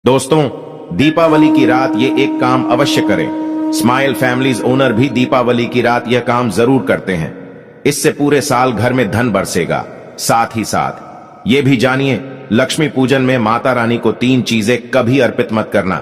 दोस्तों, दीपावली की रात ये एक काम अवश्य करें। स्माइल फैमिलीज ओनर भी दीपावली की रात यह काम जरूर करते हैं। इससे पूरे साल घर में धन बरसेगा। साथ ही साथ ये भी जानिए, लक्ष्मी पूजन में माता रानी को 3 चीजें कभी अर्पित मत करना।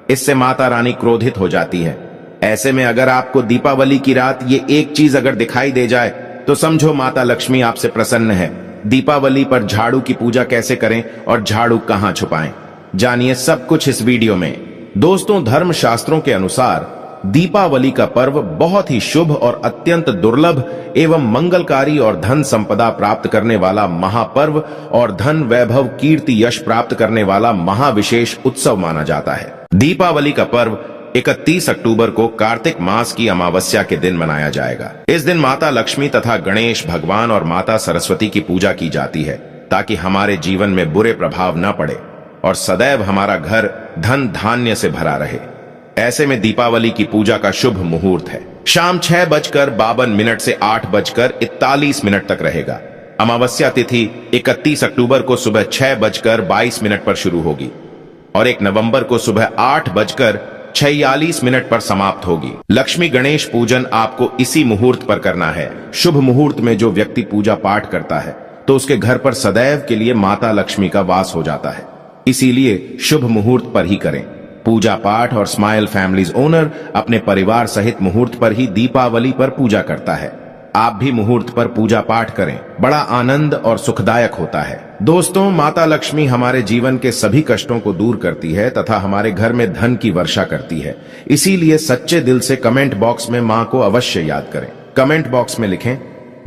इससे माता रानी क्रोधित हो जाती है। ऐसे में अगर आपको दीपावली की रात ये एक चीज अगर दिखाई दे जाए तो समझो माता लक्ष्मी आपसे प्रसन्न है। दीपावली पर झाड़ू की पूजा कैसे करें और झाड़ू कहां छुपाएं, जानिए सब कुछ इस वीडियो में। दोस्तों, धर्म शास्त्रों के अनुसार दीपावली का पर्व बहुत ही शुभ और अत्यंत दुर्लभ एवं मंगलकारी और धन संपदा प्राप्त करने वाला महापर्व और धन वैभव कीर्ति यश प्राप्त करने वाला महाविशेष उत्सव माना जाता है। दीपावली का पर्व 31 अक्टूबर को कार्तिक मास की अमावस्या के दिन मनाया जाएगा। इस दिन माता लक्ष्मी तथा गणेश भगवान और माता सरस्वती की पूजा की जाती है ताकि हमारे जीवन में बुरे प्रभाव न पड़े और सदैव हमारा घर धन धान्य से भरा रहे। ऐसे में दीपावली की पूजा का शुभ मुहूर्त है शाम 6:52 से 8:41 तक रहेगा। अमावस्या तिथि 31 अक्टूबर को सुबह 6:22 पर शुरू होगी और 1 नवंबर को सुबह 8:46 पर समाप्त होगी। लक्ष्मी गणेश पूजन आपको इसी मुहूर्त पर करना है। शुभ मुहूर्त में जो व्यक्ति पूजा पाठ करता है तो उसके घर पर सदैव के लिए माता लक्ष्मी का वास हो जाता है। इसीलिए शुभ मुहूर्त पर ही करें पूजा पाठ। और स्माइल फैमिलीज ओनर अपने परिवार सहित मुहूर्त पर ही दीपावली पर पूजा करता है। आप भी मुहूर्त पर पूजा पाठ करें, बड़ा आनंद और सुखदायक होता है। दोस्तों, माता लक्ष्मी हमारे जीवन के सभी कष्टों को दूर करती है तथा हमारे घर में धन की वर्षा करती है। इसीलिए सच्चे दिल से कमेंट बॉक्स में मां को अवश्य याद करें। कमेंट बॉक्स में लिखें,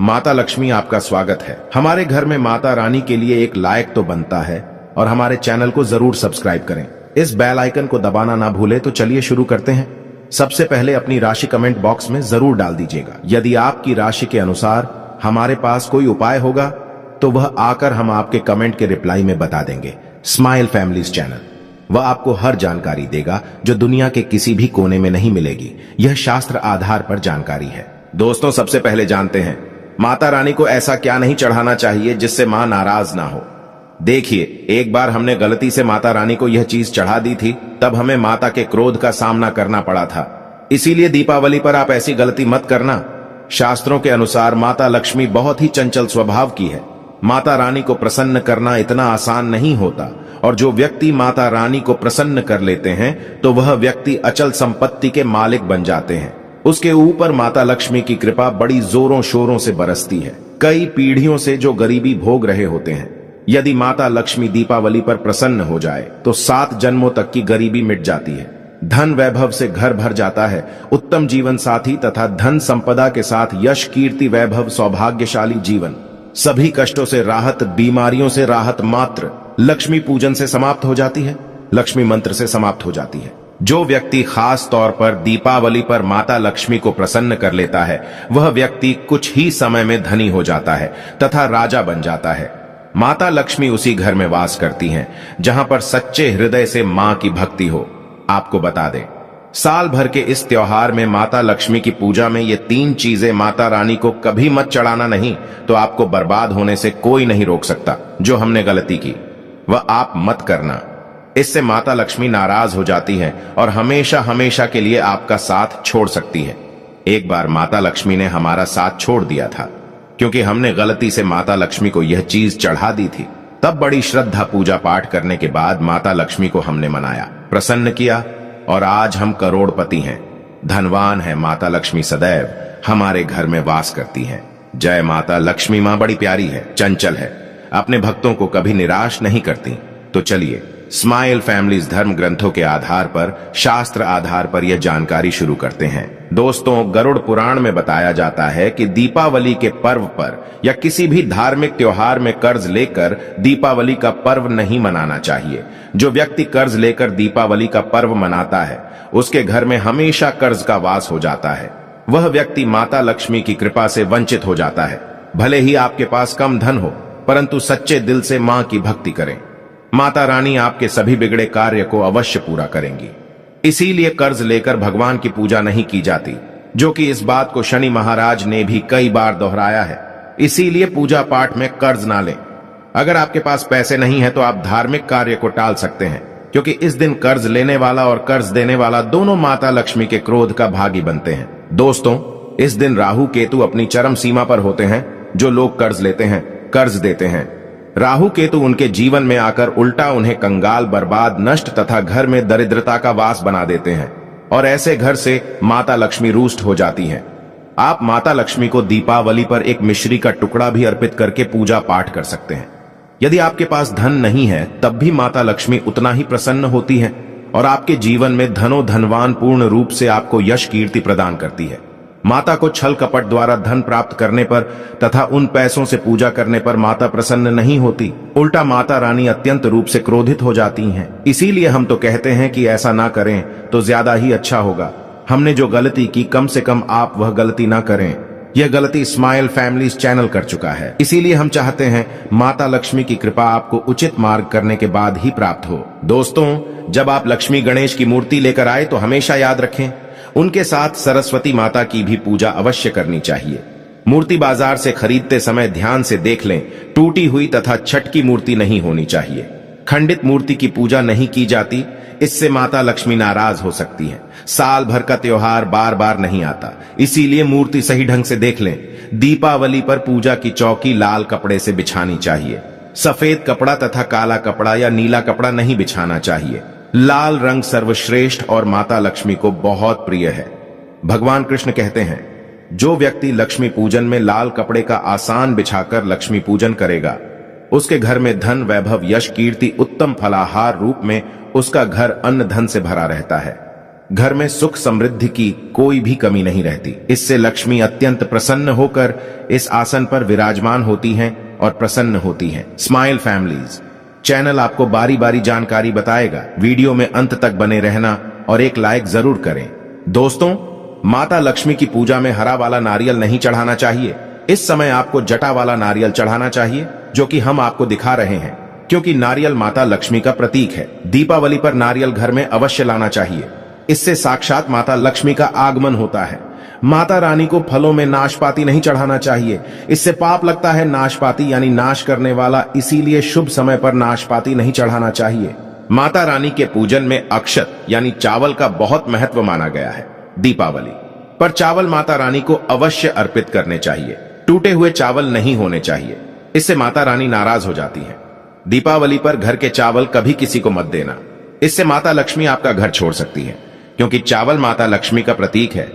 माता लक्ष्मी आपका स्वागत है। हमारे घर में माता रानी के लिए एक लायक तो बनता है और हमारे चैनल को जरूर सब्सक्राइब करें। इस बेल आइकन को दबाना ना भूले। तो चलिए शुरू करते हैं। सबसे पहले अपनी राशि कमेंट बॉक्स में जरूर डाल दीजिएगा। यदि आपकी राशि के अनुसार हमारे पास कोई उपाय होगा तो वह आकर हम आपके कमेंट के रिप्लाई में बता देंगे। स्माइल फैमिलीज चैनल वह आपको हर जानकारी देगा जो दुनिया के किसी भी कोने में नहीं मिलेगी। यह शास्त्र आधार पर जानकारी है। दोस्तों, सबसे पहले जानते हैं माता रानी को ऐसा क्या नहीं चढ़ाना चाहिए जिससे मां नाराज ना हो। देखिए, एक बार हमने गलती से माता रानी को यह चीज चढ़ा दी थी, तब हमें माता के क्रोध का सामना करना पड़ा था। इसीलिए दीपावली पर आप ऐसी गलती मत करना। शास्त्रों के अनुसार माता लक्ष्मी बहुत ही चंचल स्वभाव की है। माता रानी को प्रसन्न करना इतना आसान नहीं होता और जो व्यक्ति माता रानी को प्रसन्न कर लेते हैं तो वह व्यक्ति अचल संपत्ति के मालिक बन जाते हैं। उसके ऊपर माता लक्ष्मी की कृपा बड़ी जोरों शोरों से बरसती है। कई पीढ़ियों से जो गरीबी भोग रहे होते हैं, यदि माता लक्ष्मी दीपावली पर प्रसन्न हो जाए तो 7 जन्मों तक की गरीबी मिट जाती है। धन वैभव से घर भर जाता है। उत्तम जीवन साथी तथा धन संपदा के साथ यश कीर्ति वैभव सौभाग्यशाली जीवन, सभी कष्टों से राहत, बीमारियों से राहत मात्र लक्ष्मी पूजन से समाप्त हो जाती है, लक्ष्मी मंत्र से समाप्त हो जाती है। जो व्यक्ति खास तौर पर दीपावली पर माता लक्ष्मी को प्रसन्न कर लेता है वह व्यक्ति कुछ ही समय में धनी हो जाता है तथा राजा बन जाता है। माता लक्ष्मी उसी घर में वास करती हैं जहां पर सच्चे हृदय से मां की भक्ति हो। आपको बता दें, साल भर के इस त्योहार में माता लक्ष्मी की पूजा में ये 3 चीजें माता रानी को कभी मत चढ़ाना, नहीं तो आपको बर्बाद होने से कोई नहीं रोक सकता। जो हमने गलती की वह आप मत करना। इससे माता लक्ष्मी नाराज हो जाती है और हमेशा हमेशा के लिए आपका साथ छोड़ सकती है। एक बार माता लक्ष्मी ने हमारा साथ छोड़ दिया था क्योंकि हमने गलती से माता लक्ष्मी को यह चीज चढ़ा दी थी। तब बड़ी श्रद्धा पूजा पाठ करने के बाद माता लक्ष्मी को हमने मनाया, प्रसन्न किया और आज हम करोड़पति हैं, धनवान हैं। माता लक्ष्मी सदैव हमारे घर में वास करती हैं। जय माता लक्ष्मी। मां बड़ी प्यारी है, चंचल है, अपने भक्तों को कभी निराश नहीं करती। तो चलिए स्माइल फैमिलीज धर्म ग्रंथों के आधार पर, शास्त्र आधार पर यह जानकारी शुरू करते हैं। दोस्तों, गरुड़ पुराण में बताया जाता है कि दीपावली के पर्व पर या किसी भी धार्मिक त्योहार में कर्ज लेकर दीपावली का पर्व नहीं मनाना चाहिए। जो व्यक्ति कर्ज लेकर दीपावली का पर्व मनाता है उसके घर में हमेशा कर्ज का वास हो जाता है। वह व्यक्ति माता लक्ष्मी की कृपा से वंचित हो जाता है। भले ही आपके पास कम धन हो परंतु सच्चे दिल से मां की भक्ति करें। माता रानी आपके सभी बिगड़े कार्य को अवश्य पूरा करेंगी। इसीलिए कर्ज लेकर भगवान की पूजा नहीं की जाती, जो कि इस बात को शनि महाराज ने भी कई बार दोहराया है। इसीलिए पूजा पाठ में कर्ज ना लें। अगर आपके पास पैसे नहीं है तो आप धार्मिक कार्य को टाल सकते हैं। क्योंकि इस दिन कर्ज लेने वाला और कर्ज देने वाला दोनों माता लक्ष्मी के क्रोध का भागी बनते हैं। दोस्तों, इस दिन राहु केतु अपनी चरम सीमा पर होते हैं। जो लोग कर्ज लेते हैं, कर्ज देते हैं, राहु केतु उनके जीवन में आकर उल्टा उन्हें कंगाल, बर्बाद, नष्ट तथा घर में दरिद्रता का वास बना देते हैं और ऐसे घर से माता लक्ष्मी रुष्ट हो जाती हैं। आप माता लक्ष्मी को दीपावली पर एक मिश्री का टुकड़ा भी अर्पित करके पूजा पाठ कर सकते हैं। यदि आपके पास धन नहीं है तब भी माता लक्ष्मी उतना ही प्रसन्न होती है और आपके जीवन में धनो धनवान पूर्ण रूप से आपको यश कीर्ति प्रदान करती है। माता को छल कपट द्वारा धन प्राप्त करने पर तथा उन पैसों से पूजा करने पर माता प्रसन्न नहीं होती, उल्टा माता रानी अत्यंत रूप से क्रोधित हो जाती हैं। इसीलिए हम तो कहते हैं कि ऐसा ना करें तो ज्यादा ही अच्छा होगा। हमने जो गलती की, कम से कम आप वह गलती ना करें। यह गलती स्माइल फैमिलीज चैनल कर चुका है। इसीलिए हम चाहते हैं माता लक्ष्मी की कृपा आपको उचित मार्ग करने के बाद ही प्राप्त हो। दोस्तों, जब आप लक्ष्मी गणेश की मूर्ति लेकर आए तो हमेशा याद रखें, उनके साथ सरस्वती माता की भी पूजा अवश्य करनी चाहिए। मूर्ति बाजार से खरीदते समय ध्यान से देख लें, टूटी हुई तथा छटकी मूर्ति नहीं होनी चाहिए। खंडित मूर्ति की पूजा नहीं की जाती, इससे माता लक्ष्मी नाराज हो सकती हैं। साल भर का त्योहार बार बार नहीं आता, इसीलिए मूर्ति सही ढंग से देख लें। दीपावली पर पूजा की चौकी लाल कपड़े से बिछानी चाहिए। सफेद कपड़ा तथा काला कपड़ा या नीला कपड़ा नहीं बिछाना चाहिए। लाल रंग सर्वश्रेष्ठ और माता लक्ष्मी को बहुत प्रिय है। भगवान कृष्ण कहते हैं, जो व्यक्ति लक्ष्मी पूजन में लाल कपड़े का आसान बिछाकर लक्ष्मी पूजन करेगा, उसके घर में धन, वैभव, यश, कीर्ति, उत्तम फलाहार रूप में उसका घर अन्न धन से भरा रहता है। घर में सुख समृद्धि की कोई भी कमी नहीं रहती। इससे लक्ष्मी अत्यंत प्रसन्न होकर इस आसन पर विराजमान होती हैं और प्रसन्न होती हैं। स्माइल फैमिलीज चैनल आपको बारी बारी जानकारी बताएगा। वीडियो में अंत तक बने रहना और एक लाइक जरूर करें। दोस्तों, माता लक्ष्मी की पूजा में हरा वाला नारियल नहीं चढ़ाना चाहिए। इस समय आपको जटा वाला नारियल चढ़ाना चाहिए, जो कि हम आपको दिखा रहे हैं, क्योंकि नारियल माता लक्ष्मी का प्रतीक है। दीपावली पर नारियल घर में अवश्य लाना चाहिए। इससे साक्षात माता लक्ष्मी का आगमन होता है। माता रानी को फलों में नाशपाती नहीं चढ़ाना चाहिए, इससे पाप लगता है। नाशपाती यानी नाश करने वाला, इसीलिए शुभ समय पर नाशपाती नहीं चढ़ाना चाहिए। माता रानी के पूजन में अक्षत यानी चावल का बहुत महत्व माना गया है। दीपावली पर चावल माता रानी को अवश्य अर्पित करने चाहिए। टूटे हुए चावल नहीं होने चाहिए, इससे माता रानी नाराज हो जाती है। दीपावली पर घर के चावल कभी किसी को मत देना, इससे माता लक्ष्मी आपका घर छोड़ सकती है, क्योंकि चावल माता लक्ष्मी का प्रतीक है।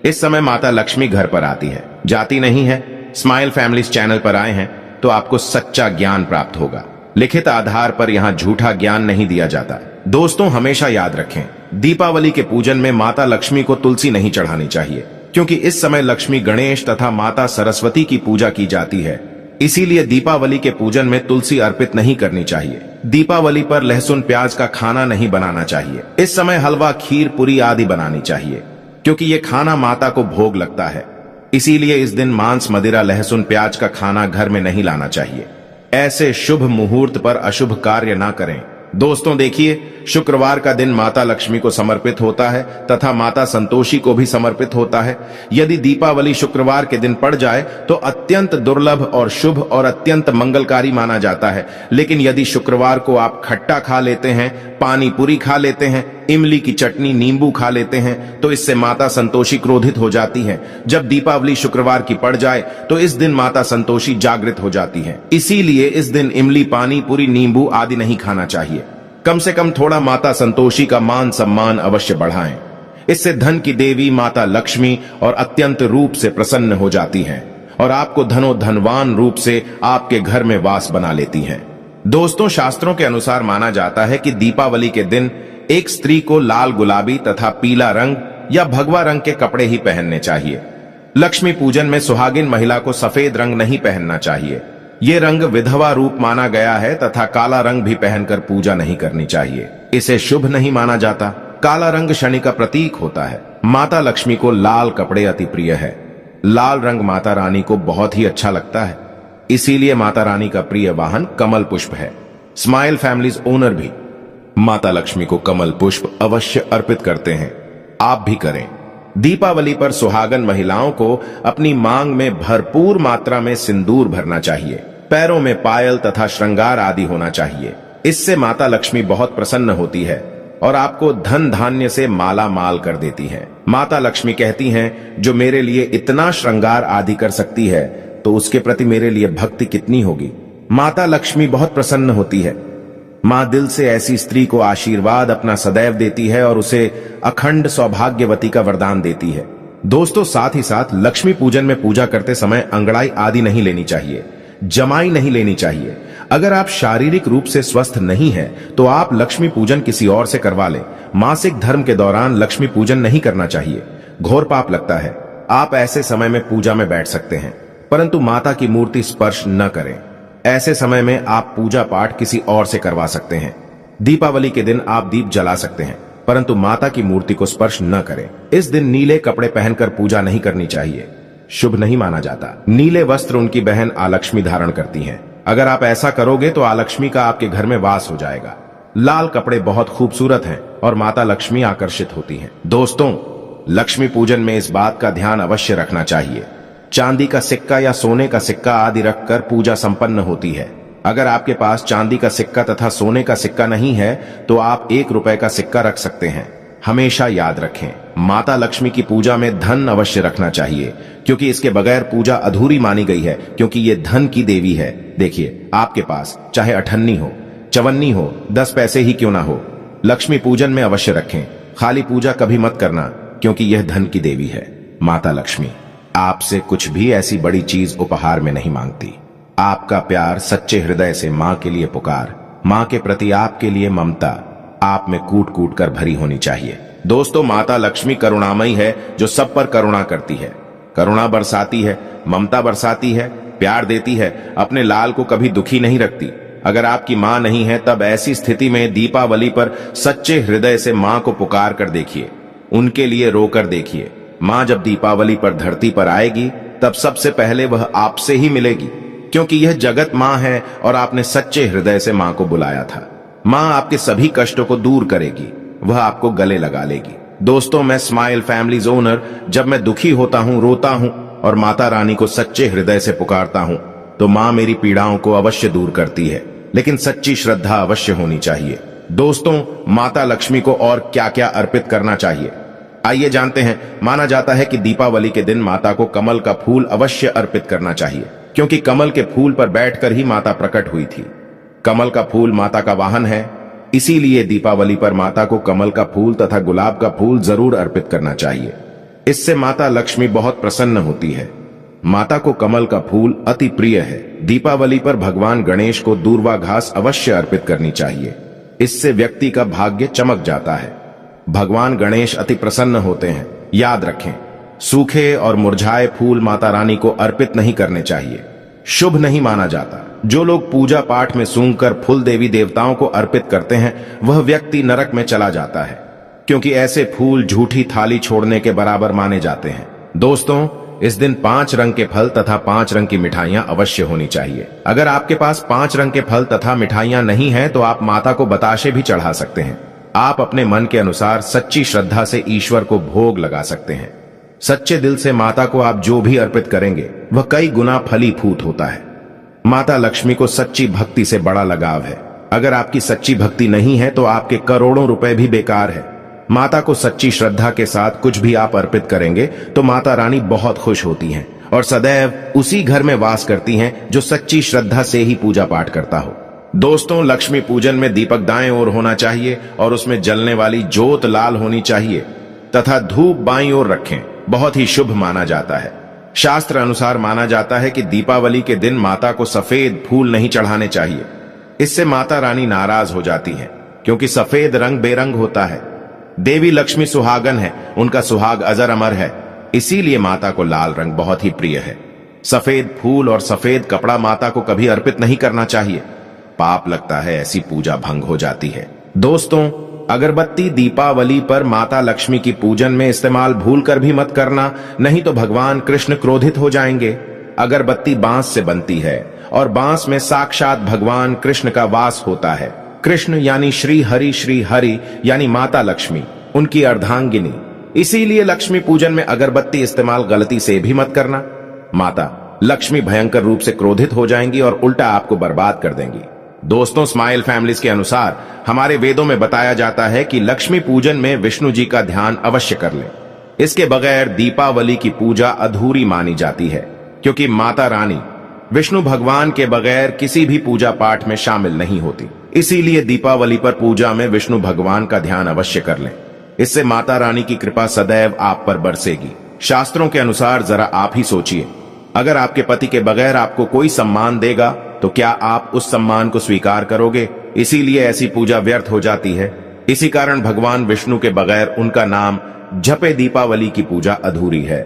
इस समय माता लक्ष्मी घर पर आती है, जाती नहीं है। स्माइल फैमिलीज चैनल पर आए हैं तो आपको सच्चा ज्ञान प्राप्त होगा। लिखित आधार पर यहाँ झूठा ज्ञान नहीं दिया जाता। दोस्तों, हमेशा याद रखें, दीपावली के पूजन में माता लक्ष्मी को तुलसी नहीं चढ़ानी चाहिए, क्योंकि इस समय लक्ष्मी गणेश तथा माता सरस्वती की पूजा की जाती है। इसीलिए दीपावली के पूजन में तुलसी अर्पित नहीं करनी चाहिए। दीपावली पर लहसुन प्याज का खाना नहीं बनाना चाहिए। इस समय हलवा, खीर, पूरी आदि बनानी चाहिए, क्योंकि ये खाना माता को भोग लगता है। इसीलिए इस दिन मांस, मदिरा, लहसुन प्याज का खाना घर में नहीं लाना चाहिए। ऐसे शुभ मुहूर्त पर अशुभ कार्य ना करें। दोस्तों देखिए, शुक्रवार का दिन माता लक्ष्मी को समर्पित होता है तथा माता संतोषी को भी समर्पित होता है। यदि दीपावली शुक्रवार के दिन पड़ जाए तो अत्यंत दुर्लभ और शुभ और अत्यंत मंगलकारी माना जाता है। लेकिन यदि शुक्रवार को आप खट्टा खा लेते हैं, पानी पूरी खा लेते हैं, इमली की चटनी, नींबू खा लेते हैं, तो इससे माता संतोषी क्रोधित हो जाती है। जब दीपावली शुक्रवार की पड़ जाए तो इस दिन माता संतोषी जागृत हो जाती है। इसीलिए इस दिन इमली, पानी पूरी, नींबू आदि नहीं खाना चाहिए। कम से कम थोड़ा माता संतोषी का मान सम्मान अवश्य बढ़ाएं। इससे धन की देवी माता लक्ष्मी और अत्यंत रूप से प्रसन्न हो जाती हैं और आपको धनो धनवान रूप से आपके घर में वास बना लेती हैं। दोस्तों, शास्त्रों के अनुसार माना जाता है कि दीपावली के दिन एक स्त्री को लाल, गुलाबी तथा पीला रंग या भगवा रंग के कपड़े ही पहनने चाहिए। लक्ष्मी पूजन में सुहागिन महिला को सफेद रंग नहीं पहनना चाहिए। ये रंग विधवा रूप माना गया है तथा काला रंग भी पहनकर पूजा नहीं करनी चाहिए। इसे शुभ नहीं माना जाता। काला रंग शनि का प्रतीक होता है। माता लक्ष्मी को लाल कपड़े अति प्रिय है। लाल रंग माता रानी को बहुत ही अच्छा लगता है, इसीलिए माता रानी का प्रिय वाहन कमल पुष्प है। स्माइल फैमिलीज ओनर भी माता लक्ष्मी को कमल पुष्प अवश्य अर्पित करते हैं। आप भी करें। दीपावली पर सुहागन महिलाओं को अपनी मांग में भरपूर मात्रा में सिंदूर भरना चाहिए। पैरों में पायल तथा श्रृंगार आदि होना चाहिए। इससे माता लक्ष्मी बहुत प्रसन्न होती है और आपको धन धान्य से माला माल कर देती है। माता लक्ष्मी कहती हैं, जो मेरे लिए इतना श्रृंगार आदि कर सकती है तो उसके प्रति मेरे लिए भक्ति कितनी होगी। माता लक्ष्मी बहुत प्रसन्न होती है। मां दिल से ऐसी स्त्री को आशीर्वाद अपना सदैव देती है और उसे अखंड सौभाग्यवती का वरदान देती है। दोस्तों, साथ ही साथ लक्ष्मी पूजन में पूजा करते समय अंगड़ाई आदि नहीं लेनी चाहिए, जमाई नहीं लेनी चाहिए। अगर आप शारीरिक रूप से स्वस्थ नहीं हैं, तो आप लक्ष्मी पूजन किसी और से करवा लें। मासिक धर्म के दौरान लक्ष्मी पूजन नहीं करना चाहिए, घोर पाप लगता है। आप ऐसे समय में पूजा में बैठ सकते हैं, परंतु माता की मूर्ति स्पर्श न करें। ऐसे समय में आप पूजा पाठ किसी और से करवा सकते हैं। दीपावली के दिन आप दीप जला सकते हैं, परंतु माता की मूर्ति को स्पर्श न करें। इस दिन नीले कपड़े पहनकर पूजा नहीं करनी चाहिए, शुभ नहीं माना जाता। नीले वस्त्र उनकी बहन आलक्ष्मी धारण करती हैं। अगर आप ऐसा करोगे तो आलक्ष्मी का आपके घर में वास हो जाएगा। लाल कपड़े बहुत खूबसूरत हैं और माता लक्ष्मी आकर्षित होती हैं। दोस्तों, लक्ष्मी पूजन में इस बात का ध्यान अवश्य रखना चाहिए, चांदी का सिक्का या सोने का सिक्का आदि रखकर पूजा संपन्न होती है। अगर आपके पास चांदी का सिक्का तथा सोने का सिक्का नहीं है तो आप 1 रुपए का सिक्का रख सकते हैं। हमेशा याद रखें, माता लक्ष्मी की पूजा में धन अवश्य रखना चाहिए, क्योंकि इसके बगैर पूजा अधूरी मानी गई है, क्योंकि ये धन की देवी है। देखिए, आपके पास चाहे अठन्नी हो, चवन्नी हो, 10 पैसे ही क्यों ना हो, लक्ष्मी पूजन में अवश्य रखें। खाली पूजा कभी मत करना, क्योंकि यह धन की देवी है। माता लक्ष्मी आपसे कुछ भी ऐसी बड़ी चीज उपहार में नहीं मांगती। आपका प्यार, सच्चे हृदय से मां के लिए पुकार, मां के प्रति आपके लिए ममता आप में कूट कूट कर भरी होनी चाहिए। दोस्तों, माता लक्ष्मी करुणामयी है, जो सब पर करुणा करती है, करुणा बरसाती है, ममता बरसाती है, प्यार देती है, अपने लाल को कभी दुखी नहीं रखती। अगर आपकी मां नहीं है, तब ऐसी स्थिति में दीपावली पर सच्चे हृदय से मां को पुकार कर देखिए, उनके लिए रोकर देखिए। मां जब दीपावली पर धरती पर आएगी, तब सबसे पहले वह आपसे ही मिलेगी, क्योंकि यह जगत मां है और आपने सच्चे हृदय से मां को बुलाया था। मां आपके सभी कष्टों को दूर करेगी, वह आपको गले लगा लेगी। दोस्तों, मैं स्माइल फैमिलीज ओनर जब मैं दुखी होता हूं, रोता हूं और माता रानी को सच्चे हृदय से पुकारता हूं, तो मां मेरी पीड़ाओं को अवश्य दूर करती है, लेकिन सच्ची श्रद्धा अवश्य होनी चाहिए। दोस्तों, माता लक्ष्मी को और क्या क्या अर्पित करना चाहिए, आइए जानते हैं। माना जाता है कि दीपावली के दिन माता को कमल का फूल अवश्य अर्पित करना चाहिए, क्योंकि कमल के फूल पर बैठकर ही माता प्रकट हुई थी। कमल का फूल माता का वाहन है, इसीलिए दीपावली पर माता को कमल का फूल तथा गुलाब का फूल जरूर अर्पित करना चाहिए। इससे माता लक्ष्मी बहुत प्रसन्न होती है। माता को कमल का फूल अति प्रिय है। दीपावली पर भगवान गणेश को दूर्वा घास अवश्य अर्पित करनी चाहिए, इससे व्यक्ति का भाग्य चमक जाता है। भगवान गणेश अति प्रसन्न होते हैं। याद रखें, सूखे और मुरझाए फूल माता रानी को अर्पित नहीं करने चाहिए, शुभ नहीं माना जाता। जो लोग पूजा पाठ में सूंघकर फूल देवी देवताओं को अर्पित करते हैं, वह व्यक्ति नरक में चला जाता है, क्योंकि ऐसे फूल झूठी थाली छोड़ने के बराबर माने जाते हैं। दोस्तों, इस दिन 5 रंग के फल तथा 5 रंग की मिठाइयां अवश्य होनी चाहिए। अगर आपके पास 5 रंग के फल तथा मिठाइयां नहीं हैं, तो आप माता को बताशे भी चढ़ा सकते हैं। आप अपने मन के अनुसार सच्ची श्रद्धा से ईश्वर को भोग लगा सकते हैं। सच्चे दिल से माता को आप जो भी अर्पित करेंगे, वह कई गुना फलीभूत होता है। माता लक्ष्मी को सच्ची भक्ति से बड़ा लगाव है। अगर आपकी सच्ची भक्ति नहीं है, तो आपके करोड़ों रुपए भी बेकार है। माता को सच्ची श्रद्धा के साथ कुछ भी आप अर्पित करेंगे, तो माता रानी बहुत खुश होती हैं और सदैव उसी घर में वास करती हैं जो सच्ची श्रद्धा से ही पूजा पाठ करता हो। दोस्तों, लक्ष्मी पूजन में दीपक दाएं ओर होना चाहिए और उसमें जलने वाली जोत लाल होनी चाहिए तथा धूप बाईं ओर रखें, बहुत ही शुभ माना जाता है। शास्त्र अनुसार माना जाता है कि दीपावली के दिन माता को सफेद फूल नहीं चढ़ाने चाहिए, इससे माता रानी नाराज हो जाती हैं, क्योंकि सफेद रंग बेरंग होता है। देवी लक्ष्मी सुहागन है, उनका सुहाग अजर अमर है, इसीलिए माता को लाल रंग बहुत ही प्रिय है। सफेद फूल और सफेद कपड़ा माता को कभी अर्पित नहीं करना चाहिए, पाप लगता है, ऐसी पूजा भंग हो जाती है। दोस्तों, अगरबत्ती दीपावली पर माता लक्ष्मी की पूजन में इस्तेमाल भूलकर भी मत करना, नहीं तो भगवान कृष्ण क्रोधित हो जाएंगे। अगरबत्ती बांस से बनती है और बांस में साक्षात भगवान कृष्ण का वास होता है। कृष्ण यानी श्री हरि यानी माता लक्ष्मी, उनकी अर्धांगिनी। इसीलिए लक्ष्मी पूजन में अगरबत्ती इस्तेमाल गलती से भी मत करना। माता लक्ष्मी भयंकर रूप से क्रोधित हो जाएंगी और उल्टा आपको बर्बाद कर देंगी। दोस्तों, स्माइल फैमिलीज के अनुसार हमारे वेदों में बताया जाता है कि लक्ष्मी पूजन में विष्णु जी का ध्यान अवश्य कर लें। इसके बगैर दीपावली की पूजा अधूरी मानी जाती है, क्योंकि माता रानी विष्णु भगवान के बगैर किसी भी पूजा पाठ में शामिल नहीं होती। इसीलिए दीपावली पर पूजा में विष्णु भगवान का ध्यान अवश्य कर लें। इससे माता रानी की कृपा सदैव आप पर बरसेगी। शास्त्रों के अनुसार जरा आप ही सोचिए, अगर आपके पति के बगैर आपको कोई सम्मान देगा तो क्या आप उस सम्मान को स्वीकार करोगे? इसीलिए ऐसी पूजा व्यर्थ हो जाती है। इसी कारण भगवान विष्णु के बगैर उनका नाम जपे दीपावली की पूजा अधूरी है।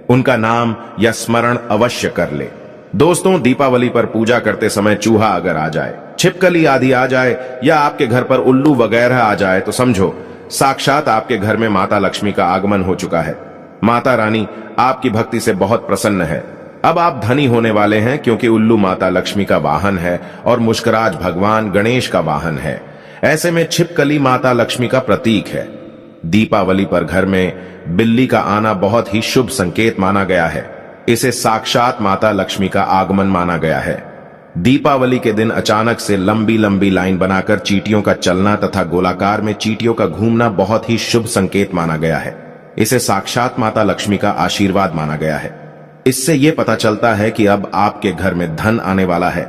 उनका नाम या स्मरण अवश्य कर ले। दोस्तों, दीपावली पर पूजा करते समय चूहा अगर आ जाए, छिपकली आदि आ जाए या आपके घर पर उल्लू वगैरह आ जाए तो समझो साक्षात आपके घर में माता लक्ष्मी का आगमन हो चुका है। माता रानी आपकी भक्ति से बहुत प्रसन्न है। अब आप धनी होने वाले हैं, क्योंकि उल्लू माता लक्ष्मी का वाहन है और मुस्कुराज भगवान गणेश का वाहन है। ऐसे में छिपकली माता लक्ष्मी का प्रतीक है। दीपावली पर घर में बिल्ली का आना बहुत ही शुभ संकेत माना गया है। इसे साक्षात माता लक्ष्मी का आगमन माना गया है। दीपावली के दिन अचानक से लंबी लंबी लाइन बनाकर चींटियों का चलना तथा गोलाकार में चींटियों का घूमना बहुत ही शुभ संकेत माना गया है। इसे साक्षात माता लक्ष्मी का आशीर्वाद माना गया है। इससे यह पता चलता है कि अब आपके घर में धन आने वाला है,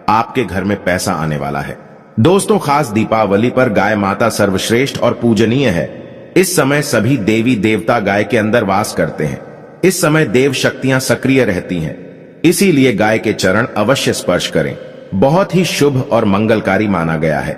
आपके घर में पैसा आने वाला है। दोस्तों, खास दीपावली पर गाय माता सर्वश्रेष्ठ और पूजनीय है। इस समय सभी देवी देवता गाय के अंदर वास करते हैं। इस समय देव शक्तियां सक्रिय रहती हैं। इसीलिए गाय के चरण अवश्य स्पर्श करें। बहुत ही शुभ और मंगलकारी माना गया है।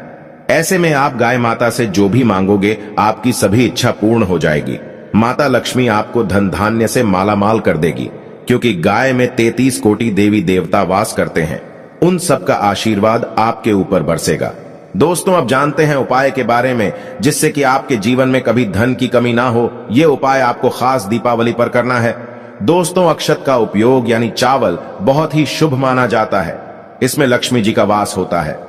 ऐसे में आप गाय माता से जो भी मांगोगे आपकी सभी इच्छा पूर्ण हो जाएगी। माता लक्ष्मी आपको धन धान्य से मालामाल कर देगी, क्योंकि गाय में 33 कोटि देवी देवता वास करते हैं। उन सब का आशीर्वाद आपके ऊपर बरसेगा। दोस्तों, अब जानते हैं उपाय के बारे में, जिससे कि आपके जीवन में कभी धन की कमी ना हो। ये उपाय आपको खास दीपावली पर करना है। दोस्तों, अक्षत का उपयोग यानी चावल बहुत ही शुभ माना जाता है। इसमें लक्ष्मी जी का वास होता है।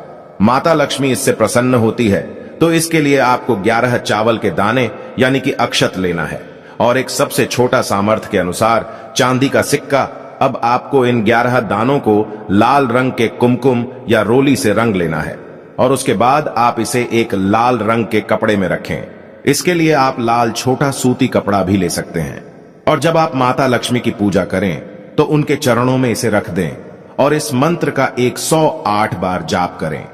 माता लक्ष्मी इससे प्रसन्न होती है। तो इसके लिए आपको 11 चावल के दाने यानी कि अक्षत लेना है और एक सबसे छोटा सामर्थ्य के अनुसार चांदी का सिक्का। अब आपको इन 11 दानों को लाल रंग के कुमकुम या रोली से रंग लेना है और उसके बाद आप इसे एक लाल रंग के कपड़े में रखें। इसके लिए आप लाल छोटा सूती कपड़ा भी ले सकते हैं। और जब आप माता लक्ष्मी की पूजा करें तो उनके चरणों में इसे रख दें और इस मंत्र का 108 बार जाप करें।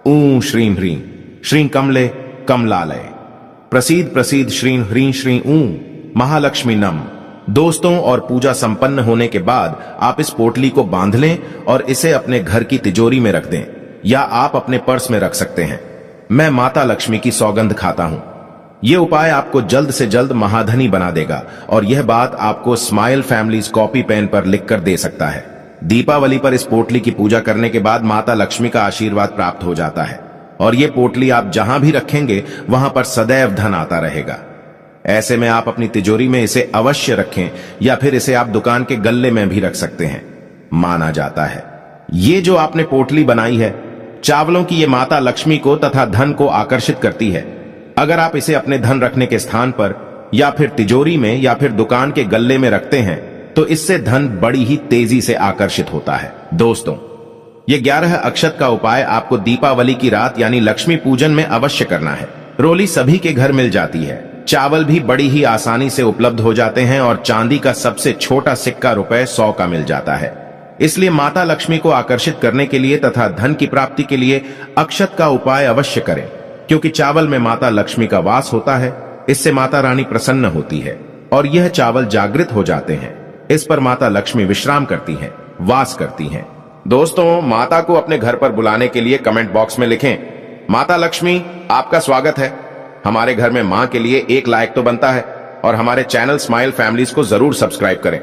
ऊं श्रीं ह्रीं श्रीं कमले कमलालय प्रसीद प्रसीद श्रीं ह्रीं श्रीं ऊं महालक्ष्मी नम। दोस्तों, और पूजा संपन्न होने के बाद आप इस पोटली को बांध लें और इसे अपने घर की तिजोरी में रख दें या आप अपने पर्स में रख सकते हैं। मैं माता लक्ष्मी की सौगंध खाता हूं। यह उपाय आपको जल्द से जल्द महाधनी बना देगा और यह बात आपको स्माइल फैमिलीज कॉपी पेन पर लिखकर दे सकता है। दीपावली पर इस पोटली की पूजा करने के बाद माता लक्ष्मी का आशीर्वाद प्राप्त हो जाता है और यह पोटली आप जहां भी रखेंगे वहां पर सदैव धन आता रहेगा। ऐसे में आप अपनी तिजोरी में इसे अवश्य रखें या फिर इसे आप दुकान के गल्ले में भी रख सकते हैं। माना जाता है ये जो आपने पोटली बनाई है चावलों की, ये माता लक्ष्मी को तथा धन को आकर्षित करती है। अगर आप इसे अपने धन रखने के स्थान पर या फिर तिजोरी में या फिर दुकान के गल्ले में रखते हैं तो इससे धन बड़ी ही तेजी से आकर्षित होता है। दोस्तों, ये 11 अक्षत का उपाय आपको दीपावली की रात यानी लक्ष्मी पूजन में अवश्य करना है। रोली सभी के घर मिल जाती है, चावल भी बड़ी ही आसानी से उपलब्ध हो जाते हैं और चांदी का सबसे छोटा सिक्का ₹100 का मिल जाता है। इसलिए माता लक्ष्मी को आकर्षित करने के लिए तथा धन की प्राप्ति के लिए अक्षत का उपाय अवश्य करें, क्योंकि चावल में माता लक्ष्मी का वास होता है। इससे माता रानी प्रसन्न होती है और यह चावल जागृत हो जाते हैं। इस पर माता लक्ष्मी विश्राम करती हैं, वास करती हैं। दोस्तों, माता को अपने घर पर बुलाने के लिए कमेंट बॉक्स में लिखें, माता लक्ष्मी आपका स्वागत है। हमारे घर में मां के लिए एक लाइक तो बनता है और हमारे चैनल स्माइल फैमिलीज को जरूर सब्सक्राइब करें।